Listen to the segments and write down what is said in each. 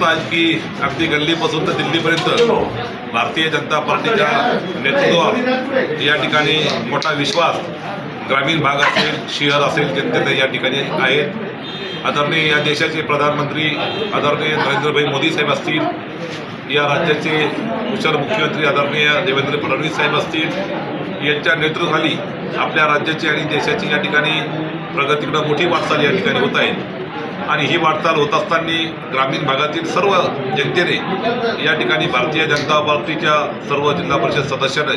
बघताय की अगदी गल्लीपासून तर दिल्लीपर्यंत भारतीय जनता पार्टीच्या नेतृत्वावर या ठिकाणी मोठा विश्वास ग्रामीण भाग असेल, शहर असेल, जनतेचा या ठिकाणी आहेत. आदरणीय या देशाचे प्रधानमंत्री आदरणीय नरेंद्रभाई मोदी साहेब असतील, या राज्याचे कुशल मुख्यमंत्री आदरणीय देवेंद्र फडणवीस साहेब असतील, यांच्या नेतृत्वाखाली आपल्या राज्याची आणि देशाची या ठिकाणी प्रगतीकडे मोठी वाटचाल या ठिकाणी होत आहे. आणि ही वाटचाल होत असताना ग्रामीण भागातील सर्व जनतेने या ठिकाणी भारतीय जनता पार्टीच्या सर्व जिल्हा परिषद सदस्यांना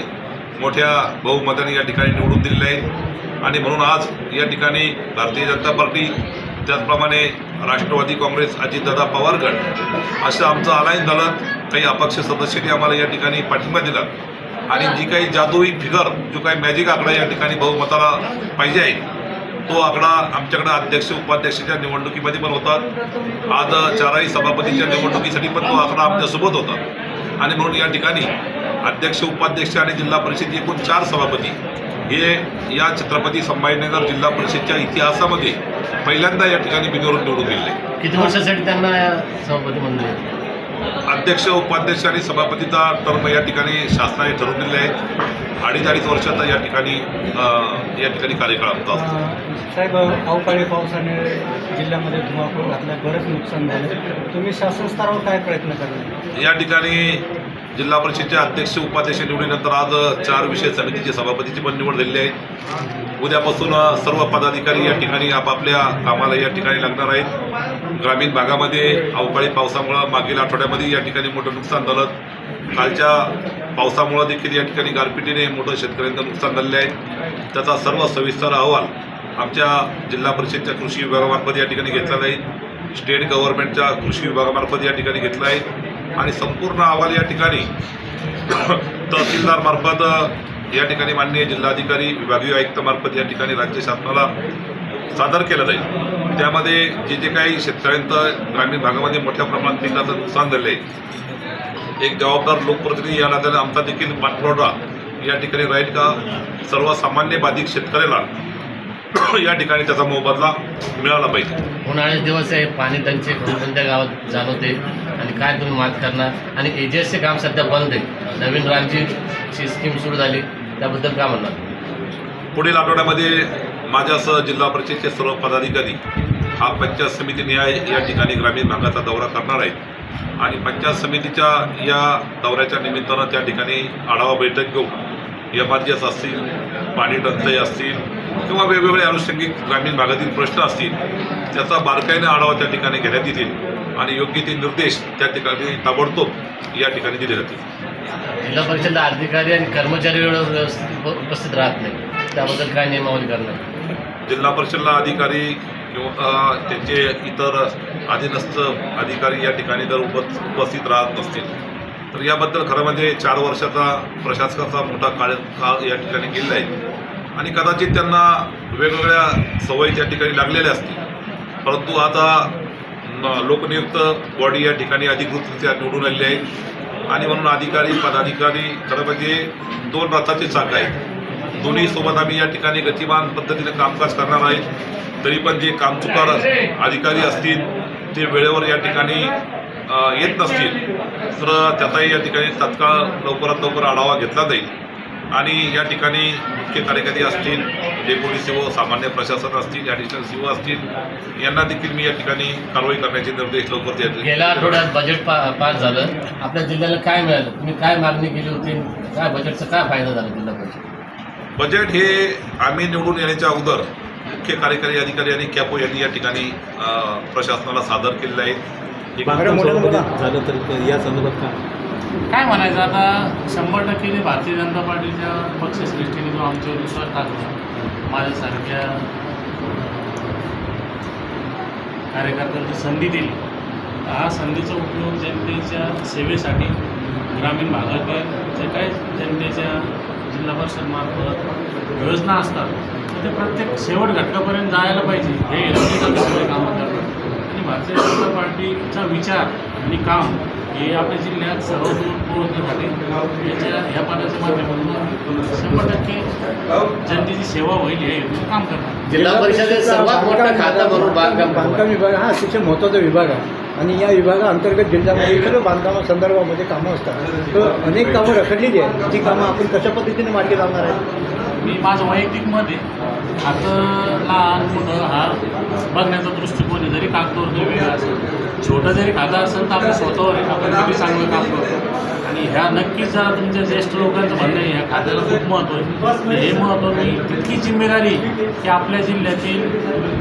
मोठ्या बहुमताने या ठिकाणी निवडून दिलेले आहेत. आणि म्हणून आज या ठिकाणी भारतीय जनता पार्टी, त्याचप्रमाणे राष्ट्रवादी काँग्रेस, अजितदादा पवार गट असं आमचं अलायन्स झालं. काही अपक्ष सदस्यांनी आम्हाला या ठिकाणी पाठिंबा दिला आणि जी काही जादुई फिगर, जो काही मॅजिक आकडा या ठिकाणी बहुमताला पाहिजे आहे, तो आकडा आमच्याकडे अध्यक्ष उपाध्यक्षाच्या निवडणुकीमध्ये पण होता. आज चारही सभापतीच्या निवडणुकीसाठी पण तो आकडा आमच्यासोबत होता. आणि म्हणून या ठिकाणी अध्यक्ष, उपाध्यक्ष आणि जिल्हा परिषद एकूण 4 सभापती हे या छत्रपती संभाजीनगर जिल्हा परिषदच्या इतिहासामध्ये पहिल्यांदा या ठिकाणी बिनविरोध निवडून गेले. किती वर्षासाठी त्यांना सभापती म्हणले? अध्यक्ष, उपाध्यक्ष आणि सभापतीचा टर्म या ठिकाणी शासनाने ठरवून दिले आहेत. 2.5 वर्षाचा या ठिकाणी कार्यकाळ आमचा असतो. साहेब, अवकाळी पावसाने जिल्ह्यामध्ये धुमाकूळ घातला, बरंच नुकसान झालं. तुम्ही शासन स्तरावर काय प्रयत्न करणार? या ठिकाणी जिल्हा परिषदेचे अध्यक्ष, उपाध्यक्ष निवडीनंतर आज 4 विषय समितीचे सभापतीची पण निवड झालेली आहे. उद्यापासून सर्व पदाधिकारी या ठिकाणी आपापल्या कामाला या ठिकाणी लागणार आहेत. ग्रामीण भागामध्ये अवकाळी पावसामुळं मागील आठवड्यामध्ये या ठिकाणी मोठं नुकसान झालं. कालच्या पावसामुळं देखील या ठिकाणी गारपिटीने मोठं शेतकऱ्यांचं नुकसान झालेलं आहे. त्याचा सर्व सविस्तर अहवाल आमच्या जिल्हा परिषदेच्या कृषी विभागामार्फत या ठिकाणी घेतला जाईल. स्टेट गव्हर्नमेंटच्या कृषी विभागामार्फत या ठिकाणी घेतला आहे. आणि संपूर्ण अहवाल या ठिकाणी तहसीलदारमार्फत या ठिकाणी माननीय जिल्हाधिकारी, विभागीय आयुक्तामार्फत या ठिकाणी राज्य शासनाला सादर केलं जाईल. त्यामध्ये जे काही शेतकऱ्यांचं ग्रामीण भागामध्ये मोठ्या प्रमाणात पिकाचं नुकसान झालं आहे, एक जबाबदार लोकप्रतिनिधी या नात्याने आमचा देखील पाठपुरावा या ठिकाणी राहील का सर्वसामान्य बाधित शेतकऱ्याला या ठिकाणी त्याचा मोबदला मिळाला पाहिजे. उन्हाळ्याचे दिवस आहे, पाणी टंचाई कोणत्या गावात जाणवते आणि काय तुम्ही मात करणार? आणि एजीएसचे काम सध्या बंद आहे, नवीन रामजीची स्कीम सुरू झाली, त्याबद्दल काय म्हणणार? पुढील आठवड्यामध्ये माझ्यासह जिल्हा परिषदेचे सर्व पदाधिकारी हा पंचायत समिती निहाय या ठिकाणी ग्रामीण भागाचा दौरा करणार आहेत. आणि पंचायत समितीच्या या दौऱ्याच्या निमित्तानं त्या ठिकाणी आढावा बैठक घेऊन MRGS असतील, पाणी टंचाई असतील किंवा वेगवेगळे अनुषंगिक ग्रामीण भागातील प्रश्न असतील, त्याचा बारकाईने आढावा त्या ठिकाणी घेण्यात येतील आणि योग्य ते निर्देश त्या ठिकाणी ताबडतोब या ठिकाणी दिले जातील. जिल्हा परिषदेला अधिकारी आणि कर्मचारी व्यवस्थित उपस्थित राहत नाही, त्याबद्दल काय नियमावली करणार? जिल्हा परिषदला अधिकारी किंवा त्यांचे इतर अधीनस्थ अधिकारी या ठिकाणी जर उपस्थित राहत नसतील तर याबद्दल खरं म्हणजे 4 वर्षाचा प्रशासकाचा मोठा काळ या ठिकाणी गेलेला आहे. आणि कदाचित त्यांना वेगवेगळ्या सवयी त्या ठिकाणी लागलेल्या असतील. परंतु आता लोकनियुक्त बॉडी या ठिकाणी अधिकृतरित्या निवडून आलेली आहे. आणि म्हणून अधिकारी, पदाधिकारी खरं म्हणजे 2 रथाचे चाक आहेत. दोन्ही सोबत आम्ही या ठिकाणी गतिमान पद्धतीने कामकाज करणार आहेत. तरी पण जे कामचुकार अधिकारी असतील, ते वेळेवर या ठिकाणी येत नसतील तर त्याचाही या ठिकाणी तात्काळ लवकरात लवकर आढावा घेतला जाईल. आणि या ठिकाणी मुख्य कार्यकारी असतील, डेप्युटी सीओ, सामान्य प्रशासक असतील, ॲडिशनल सीओ असतील, यांना देखील मी या ठिकाणी कारवाई करण्याचे निर्देश लवकर देतो. गेल्या आठवड्यात बजेट पास झालं, आपल्या जिल्ह्याला काय मिळालं? तुम्ही काय मागणी केली होती? काय बजेटचा काय फायदा झाला जिल्हा परिषद? बजेट हे आम्ही निवडून येण्याच्या अगोदर मुख्य कार्यकारी अधिकारी आणि कॅपो यांनी या ठिकाणी प्रशासनाला सादर केलेलं आहे. झालं तर या संदर्भात काय म्हणायचं? आता 100% भारतीय जनता पार्टीच्या पक्षश्रेष्ठीने जो आमच्यावर विश्वास टाकला, माझ्यासारख्या कार्यकर्त्यांची संधी दिली, हा संधीचा उपयोग जनतेच्या सेवेसाठी ग्रामीण भागातील जे काही जनतेच्या जिल्हा परिषदमार्फत योजना असतात तर ते प्रत्येक शेवट घटकापर्यंत जायला पाहिजे, हे हेतूने सगळे कामं करतात. आणि भारतीय जनता पार्टीचा विचार आणि काम हे आपल्या जिल्ह्यात सर्वदूर पोहोचण्यासाठी ह्या पदाच्या माध्यमातून 100% जनतेची सेवा होईल हे हेतूने काम करतात. जिल्हा परिषदेत सर्वात मोठा खाता म्हणून बांधकाम विभाग हा शिक्षण महत्त्वाचा विभाग आहे. आणि या विभागाअंतर्गत जिल्ह्यामध्ये इतर बांधकामासंदर्भामध्ये कामं असतात, तर अनेक कामं रखडलेली आहेत. ती कामं आपण कशा पद्धतीने मार्गी लावणार आहे? मी माझं वैयक्तिक मत आहे, आता लहान मोठं हा बघण्याचा दृष्टिकोन आहे. जरी कागदोर वेगळा असेल, छोटं जरी खातं असेल तर आपल्या स्वतःवर आहे, आपण किती चांगलं काम करतो. आणि ह्या नक्कीच जरा तुमच्या ज्येष्ठ लोकांचं म्हणणं आहे, ह्या खात्याला खूप महत्त्व आहे. हे महत्त्व मी तितकी जिम्मेदारी की आपल्या जिल्ह्यातील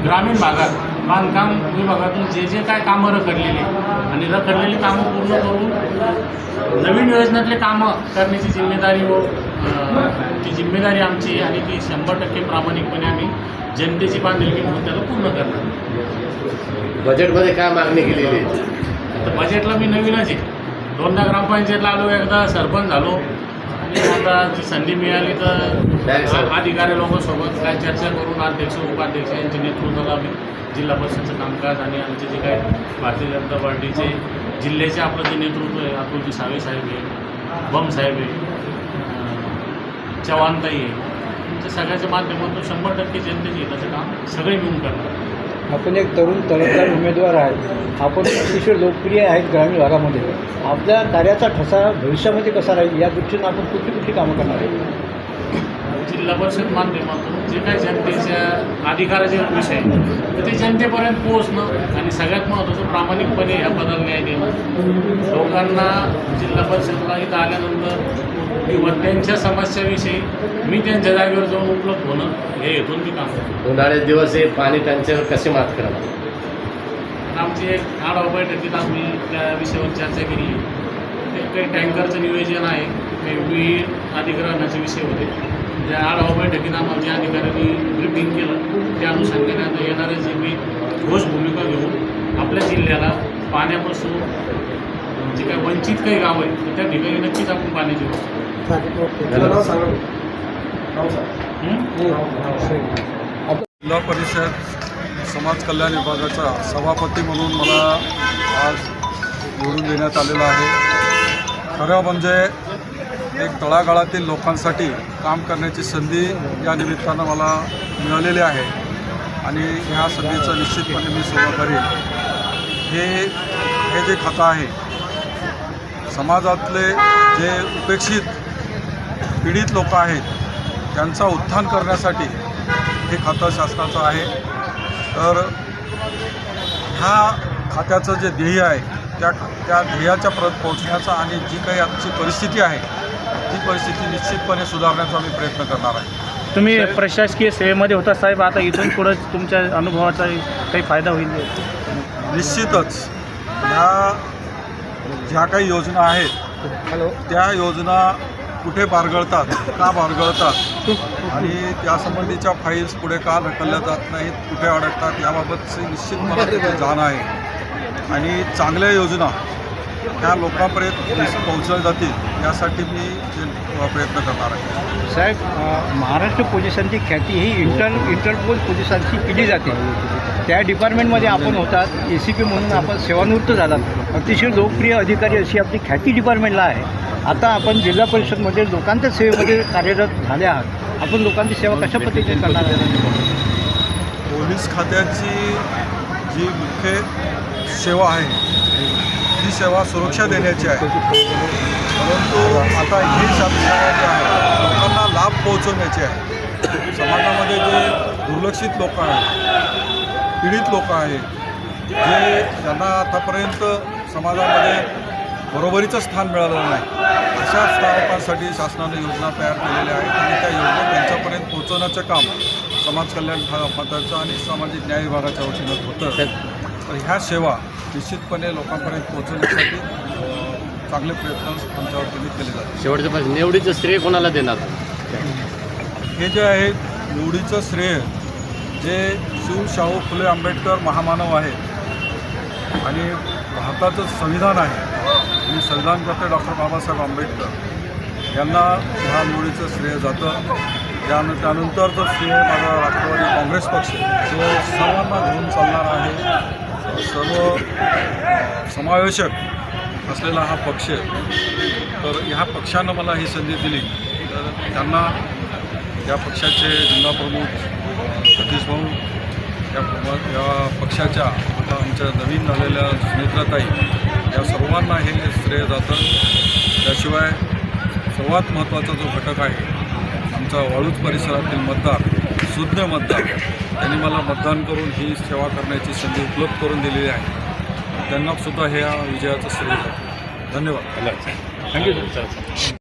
ग्रामीण भागात बांधकाम विभागातून जे जे काय कामं रखडलेली आणि रखडलेली कामं पूर्ण करून नवीन योजनेतले कामं करण्याची जिम्मेदारी व ती जिम्मेदारी आमची आहे आणि ती 100% प्रामाणिकपणे आम्ही जनतेची बांधिलकी म्हणून त्याला पूर्ण करणार. बजेटमध्ये काय मागणी केलेली आहे? तर बजेटला मी नवीनच आहे. 2दा ग्रामपंचायतला आलो, एकदा सरपंच झालो आणि आता ती संधी मिळाली तर अधिकारी लोकांसोबत काय चर्चा करून अध्यक्ष उपाध्यक्ष यांच्या नेतृत्वाला आम्ही जिल्हा परिषदेचं कामकाज आणि आमचे जे काय भारतीय जनता पार्टीचे जिल्ह्याचे आपलं जे नेतृत्व आहे, अतुलजी सावे साहेब आहे, बम साहेब आहे, चव्हाणताई आहे, यांच्या सगळ्याच्या माध्यमातून 100% जनतेचे हिताचं काम सगळे मिळून करणार. आपण एक तरुण तळतळ उमेदवार आहेत, आपण अतिशय लोकप्रिय आहेत ग्रामीण भागामध्ये. आपल्या कार्याचा ठसा भविष्यामध्ये कसा राहील या दृष्टीनं आपण कुठली कामं करणार आहे? जिल्हा परिषद माध्यमातून जे काही जनतेच्या अधिकाराचे विषय तर ते जनतेपर्यंत पोहोचणं आणि सगळ्यात महत्त्वाचं प्रामाणिकपणे ह्या पदाला न्याय देणं. लोकांना जिल्हा परिषदला इथं आल्यानंतर किंवा त्यांच्या समस्याविषयी मी त्यांच्या जागेवर जाऊन उपलब्ध होणं हे हेतून मी काम करतो. उन्हाळ्याचे दिवस हे पाणी टंचाईवर कसे मात करणार? आमची एक आढावा बैठकीत आम्ही त्या विषयावर चर्चा केली. ते काही टँकरचं नियोजन आहे, काही विहीर अधिग्रहणाचे विषय होते. त्या आढावा बैठकीत आम्हाला ज्या अधिकाऱ्यांनी ब्रिफिंग केलं त्या अनुषंगाने आता येणारे जे मी ठोस भूमिका घेऊन आपल्या जिल्ह्याला पाण्यापासून जे काही वंचित काही गाव आहेत तर त्या ठिकाणी नक्कीच आपण पाण्याची जिल्हा परिषद समाज कल्याण विभागाचा सभापती म्हणून मला आज निवडून देण्यात आलेलं आहे. खरं म्हणजे एक तळागाळातील लोकांसाठी काम करण्याची संधी या निमित्तानं मला मिळालेली आहे आणि ह्या संधीचं निश्चितपणे मी सेवा करेन. हे जे खातं आहे, समाजातले जे उपेक्षित पीडित लोक आहेत त्यांचा उत्थान करण्यासाठी हे खातं शासनाचं आहे. तर ह्या खात्याचं जे ध्येय आहे त्या ध्येयाच्या पोहोचण्याचा आणि जी काही आजची परिस्थिती आहे ती परिस्थिती निश्चितपणे सुधारण्याचा आम्ही प्रयत्न करणार आहे. तुम्ही प्रशासकीय सेवेमध्ये होता साहेब, आता इथून पुढं तुमच्या अनुभवाचा काही फायदा होईल? निश्चितच ह्या ज्या काही योजना आहेत त्या योजना कुठे बारगळतात, का बारगळतात आणि त्यासंबंधीच्या फाईल्स पुढे का ढकलल्या जात नाहीत, कुठे अडकतात याबाबतची निश्चित मला त्याची जाण आहे आणि चांगल्या योजना ह्या लोकांपर्यंत पोहोचल्या जातील यासाठी मी प्रयत्न करणार आहे. साहेब, महाराष्ट्र पोलिसांची ख्याती ही इंटरपोल पोलिसांची केली जाते. त्या डिपार्टमेंटमध्ये आपण होतात, ACP म्हणून आपण सेवानिवृत्त झालात. अतिशय लोकप्रिय अधिकारी अशी आपली ख्याती डिपार्टमेंटला आहे. आता आपण जिल्हा परिषदमध्ये लोकांच्या सेवेमध्ये कार्यरत झाले आहात. आपण लोकांची सेवा कशा पद्धतीने करणार आहात? पोलीस खात्याची जी मुख्य सेवा आहे ती सेवा सुरक्षा देण्याची आहे, परंतु आता ही सेवा जी आहे लोकांना लाभ पोहोचवण्याची आहे. समाजामध्ये जे दुर्लक्षित लोक आहेत, पीडित लोक आहेत, जे ज्यांना आतापर्यंत समाजामध्ये बरोबरीचं स्थान मिळालं नाही, अशा लोकांसाठी शासनाने योजना तयार केलेल्या आहेत आणि त्या योजना त्यांच्यापर्यंत पोहोचवण्याचं काम समाज कल्याण खात्याचं आणि सामाजिक न्याय विभागाच्या वतीनं होतं. तर ह्या सेवा निश्चितपणे लोकांपर्यंत पोहोचवण्यासाठी चांगले प्रयत्न आमच्या वतीने केले जातात. शेवटच्या पासून निवडीचं श्रेय कोणाला देणार? हे जे आहे निवडीचं श्रेय जे शाहू फुले आंबेडकर महामानव आहेत आणि भारताचं संविधान आहे आणि संविधानकर्ते डॉक्टर बाबासाहेब आंबेडकर यांना ह्या निवडीचं श्रेय जातं. त्यानंतरचं श्रेय माझा राष्ट्रवादी काँग्रेस पक्ष जो सर्वांना घेऊन चालणारा आहे, सर्व समावेशक असलेला हा पक्ष. तर ह्या पक्षानं मला ही संधी दिली तर त्यांना या पक्षाचे जिल्हा प्रमुख सतीश भाऊ या पक्षाच्या आता आमच्या नवीन झालेल्या सुनेत्राताई या सर्वांना हे श्रेय जातं. त्याशिवाय सर्वात महत्त्वाचा जो घटक आहे आमचा वाळूज परिसरातील मतदार, सुज्ञ मतदार, त्यांनी मला मतदान करून ही सेवा करण्याची संधी उपलब्ध करून दिलेली आहे. त्यांनासुद्धा ह्या विजयाचं श्रेय जातं. धन्यवाद. Thank you sir.